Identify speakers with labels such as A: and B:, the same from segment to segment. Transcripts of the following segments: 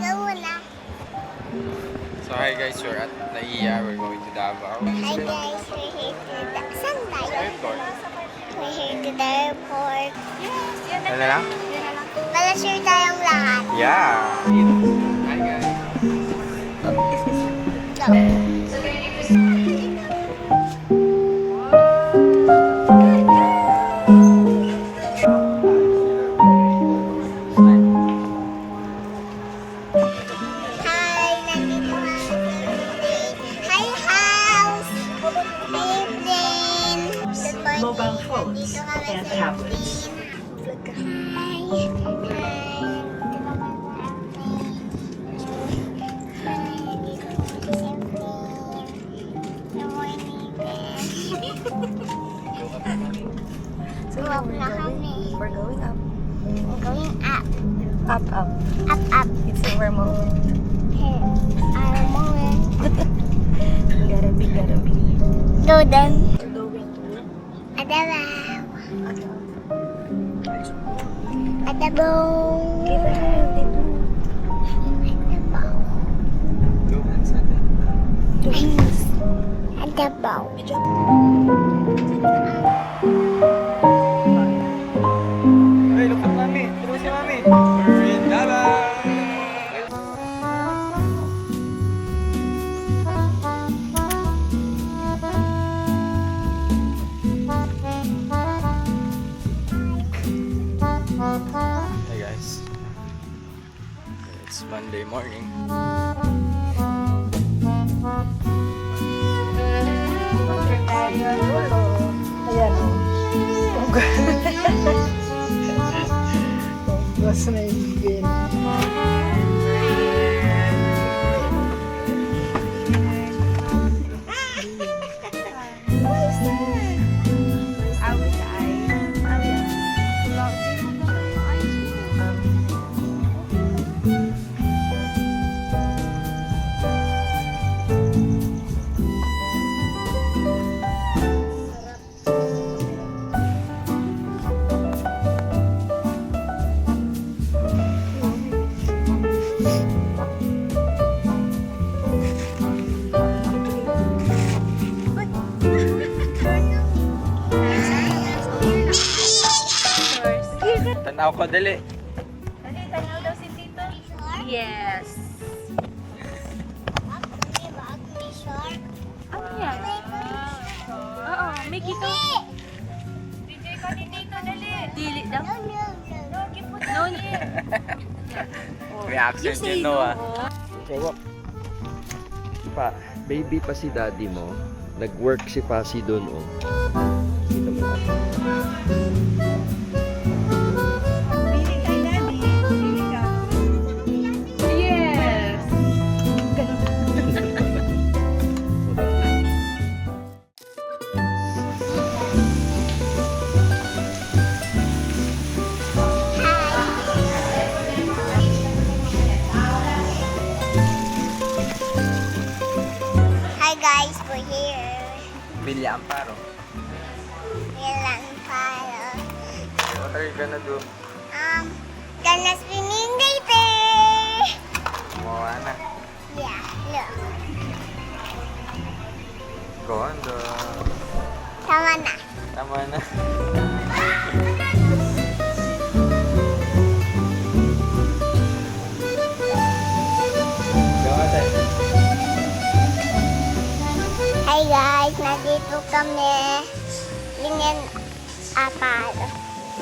A: So hi guys, we're at Naiya. We're going to Davao.
B: Hi guys, we're here to saan tayo?
A: Airport.
B: We're here to the airport.
C: Yes, yan na
A: Ano
C: lang.
A: lang?
C: Yan na lang.
B: Pala-sure tayong lahat.
A: Yeah! Hi guys.
B: Go. Hi, nandito nga sa airplane. Hi, house! Hi, airplane! Good morning.
D: Mobile phones
B: Nandito kami
D: and
B: sa
D: tablets.
B: airplane. Hi! Hi! Nandito kami sa airplane. Hi, nandito kami sa airplane. Good morning, guys.
C: So,
B: Walk na kami.
C: we're going up.
B: We're going up.
C: Up, up.
B: Up, up.
C: It's our moment.
B: Here, our moment.
C: Gotta be.
B: Go then.
C: We're going to
B: Adabaw. Adabaw.
C: give it a dito.
B: Adabaw.
C: Please.
B: Adabaw.
A: Hey, look at Mami. Tulungan si Mami. We're in Davao. Hey guys. It's Monday morning.
C: Ayan o. Basta na ibigin.
A: Tanaw ko, dali.
C: Dali, tanaw daw si Tito. Yes. Ano yan? Oo, may gito. DJ ka ni Tito, dali. Dili daw. No, gipot no.
A: May accent yun, no, ah.
E: So, pa, baby pa si daddy mo. Nag-work si Pasi doon, oh. Kita mo na.
C: Yes.
B: Hi guys, we're here.
A: Bilya Amparo.
B: Ilan pala.
A: What are you gonna do?
B: Gonna swimming later.
A: Gumawa na.
B: Yeah, look.
A: Gondo.
B: Tama na.
A: Tama na. Gawa tayo.
B: Hi guys, nandito kami. Lingen Apal.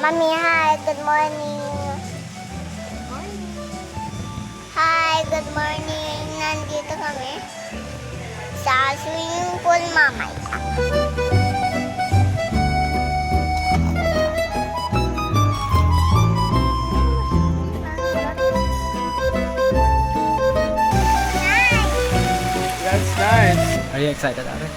B: Mami, hi. Good morning. Hi, good morning. Nandito kami sa swimming pool mamaya.
A: That's nice. Are you excited, Ate?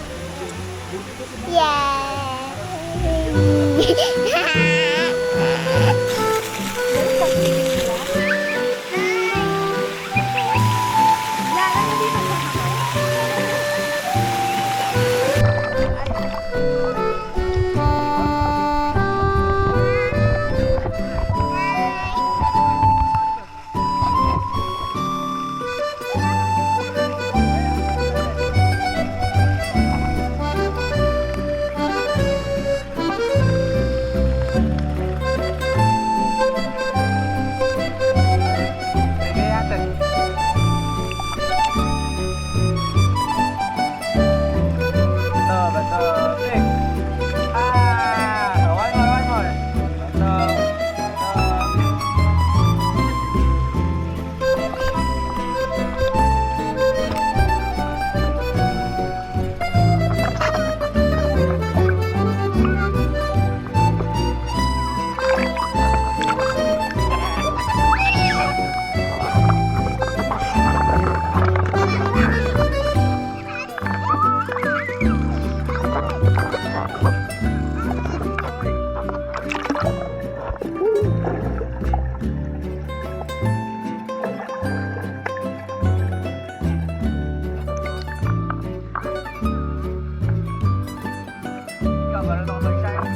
A: marunong ako mag-shine.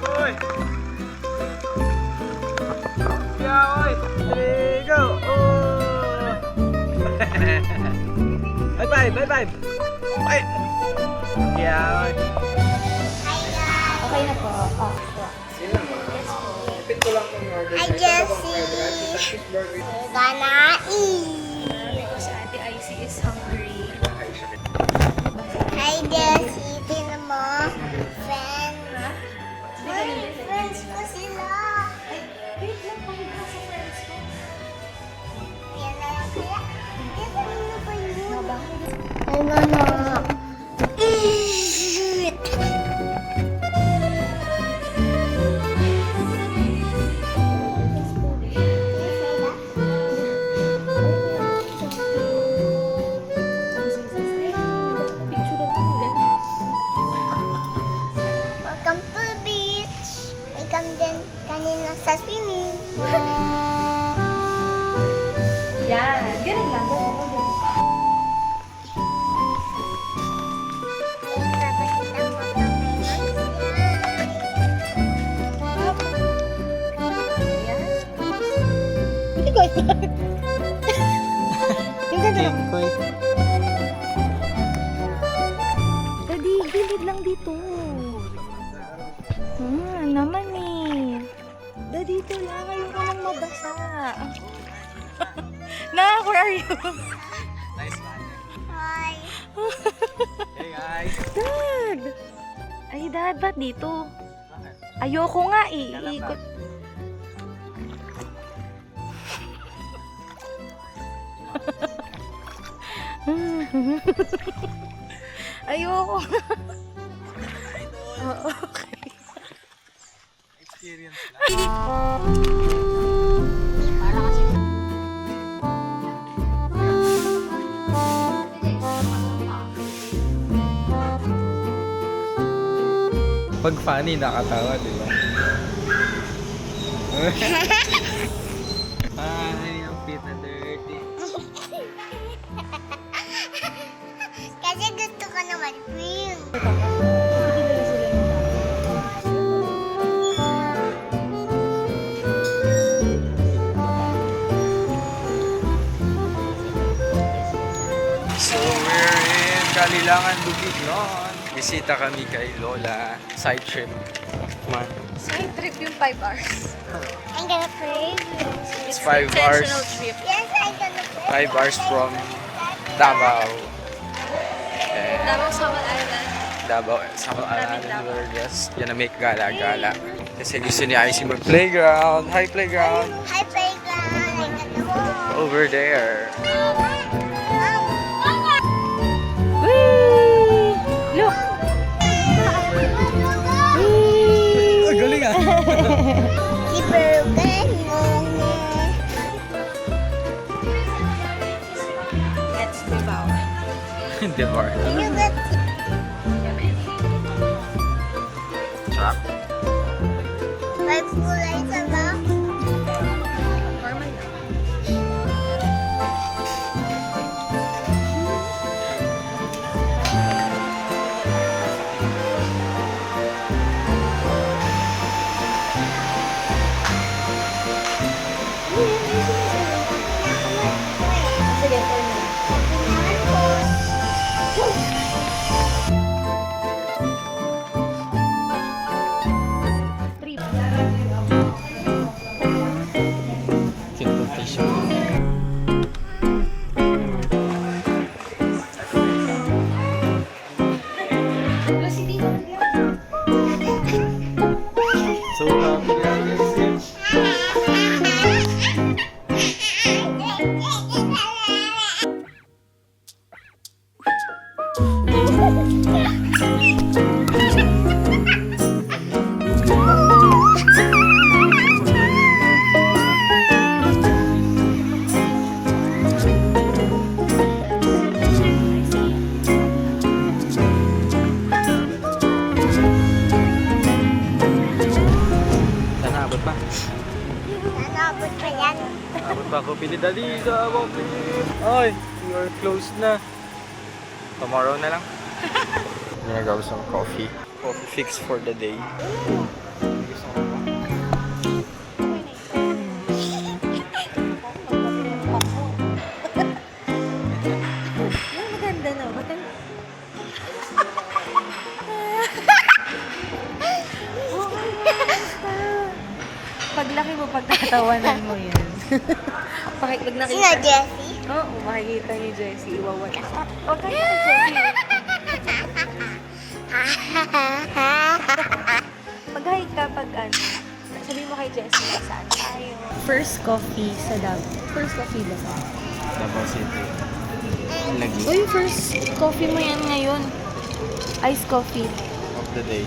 A: Uy! Yeah, oy! There you go! Oh! Bye bye! Bye bye! Bye! Yeah, oy!
B: Hi guys!
C: Okay na po. Oh.
B: Hi Jessie! We're gonna eat!
C: Because Ate Icy is hungry.
B: Hi Jessie! Tingnan mo! Friends! Ay, friends ko sila!
C: Wait lang, pahiga sa friends ko.
B: Yan na lang kaya. Ano pa yun? Ano na? Eat! Welcome to the beach! Welcome din kanina sa swimming.
C: Yan. Ganun lang.
B: Papakita mo ito kay
C: Yan.
B: Hindi ko ito. Yung ganda lang.
C: Daddy, gilid lang dito. Naman eh. Daddy, dito lang. Ayaw ko lang mabasa. Na, where are you?
A: Nice man.
B: Hi.
A: Hey guys!
C: Dad! Ay, Dad, ba't dito? Ayoko nga eh. Iikot. Ayoko. Oo, okay.
A: Experience lang.
B: Para kasi
A: Pag funny, nakatawa, di ba? Ay, ang fit na dirty.
B: kasi gusto ko na mag-swim.
A: So, we're in Kalilangan, Bukidnon. Bisita kami kay Lola. Side trip. Man.
C: Side trip yung 5 hours.
B: I'm gonna pray.
A: It's 5 hours.
C: Intentional trip.
B: Yes, I'm gonna pray.
A: 5 hours from Davao. And
C: Davao Samal Island.
A: Davao, Samal Island. We're just gonna make gala-gala. Kasi gusto ni Icy mag-playground. Hi, playground.
B: Hi, playground. I'm gonna go.
A: Over there.
C: Whee! Look!
A: Ang galing ah.
B: Super ganon.
C: Let's devour.
A: Hindi ba?
B: You got
A: Sarap.
B: five kulay sa ba?
C: Normal lang. Sige, turn na. Trip.
A: So happy guys. Abot pa ako ni Daddy sa Bobby. Ay, we are closed na. Tomorrow na lang. Ginagawa some coffee. Coffee fix for the day.
C: Maganda na. Paglaki mo, pagtatawanan mo yan. Pag
B: Sino,
C: nakita,
B: Jessie?
C: oo, makikita ni Jessie, iwawan. Huwag kayo ni Jessie. Pag-hi ka, pag ano, sabi mo kay Jessie, saan tayo? First coffee sa Davao. First coffee ba sa?
A: Davao City. Lagi.
C: Uy, first coffee mo yan ngayon. Iced coffee.
A: Of the day.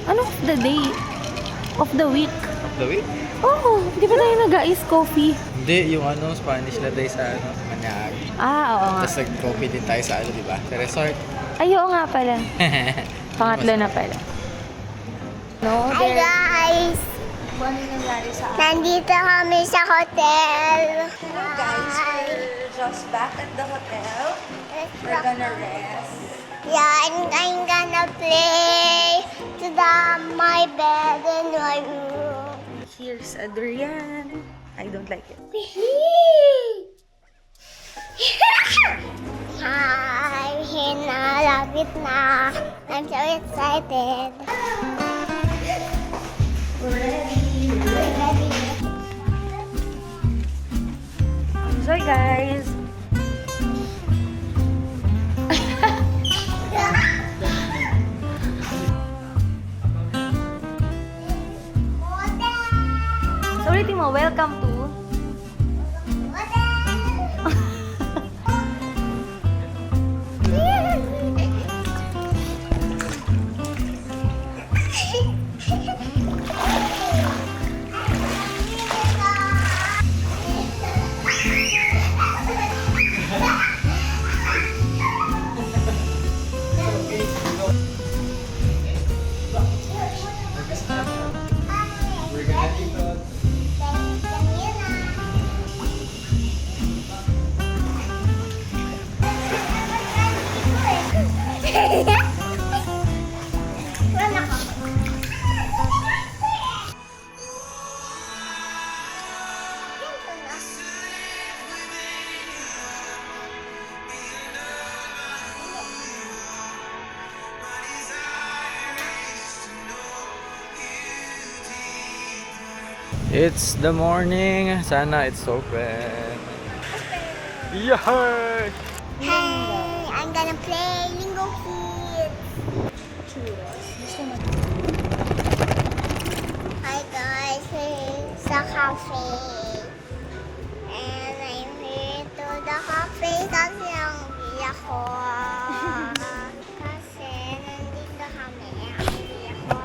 C: Ano of the day? Of the week?
A: Of the week?
C: Oo, di ba tayo nag-iced coffee?
A: Hindi, yung ano, Spanish latte sa ano, Manyag.
C: Oo nga.
A: Tapos nag-coffee din tayo sa ano, di ba? Sa resort.
C: Ay, oo nga pala. Pangatlo na pala. No,
B: Hi guys!
C: Ano nangyari sa akin?
B: Nandito kami sa hotel.
C: Hello guys, we're just back at the hotel. We're gonna rest.
B: Yeah, and I'm gonna play to my bed in my room.
C: Here's Adrian. I don't like it.
B: Hi, Hina, lapit na. I'm so excited.
C: We're ready. Enjoy guys. So ulitin mo, welcome to
A: It's the morning. Sana it's open. Yay!
B: Hey, I'm gonna play Lingo Kids. Hi guys, we're sa cafe. And I'm here to the cafe kasi ang biyak ko. Kasi nandito kami. Ang biyak ko.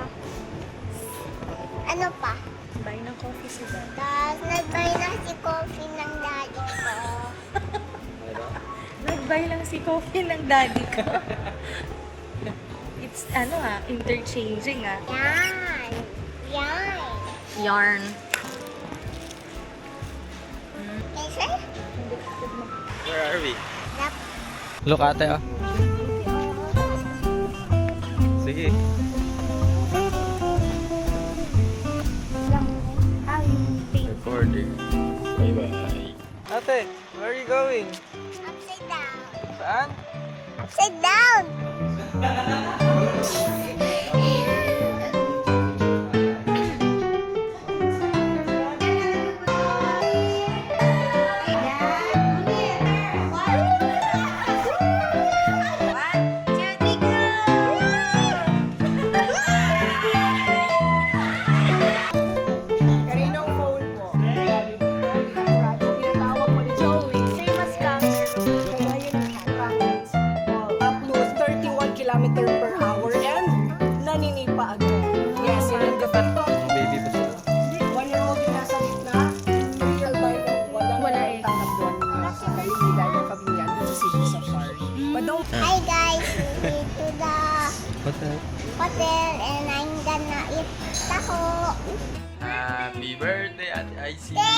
B: Ano pa?
C: buy ng coffee si Dad.
B: Tapos nag-buy na si coffee ng daddy ko.
C: Nag-buy lang si coffee ng daddy ko. It's interchanging
B: Yan. Yan.
C: Yarn.
B: Kasi?
A: Where are we?
B: Nap.
A: Look ate oh. Sige. Recording. Bye-bye. Ate, where are you going?
B: Upside down.
A: Saan?
B: Upside down.
D: Upload 31 kilometer per hour and naninipa agad. Yes, yun ang dapat to.
A: Mga baby pa sila.
D: 1 year old yung nasa gitna. Real by wala eh. Tanggap doon sa Kalinida yung pamilya doon sa City Safari. But don't
B: Hi guys, we're here to the
A: Hotel.
B: hotel and I'm gonna eat taco.
A: Happy birthday, Ate Icy.
B: Thank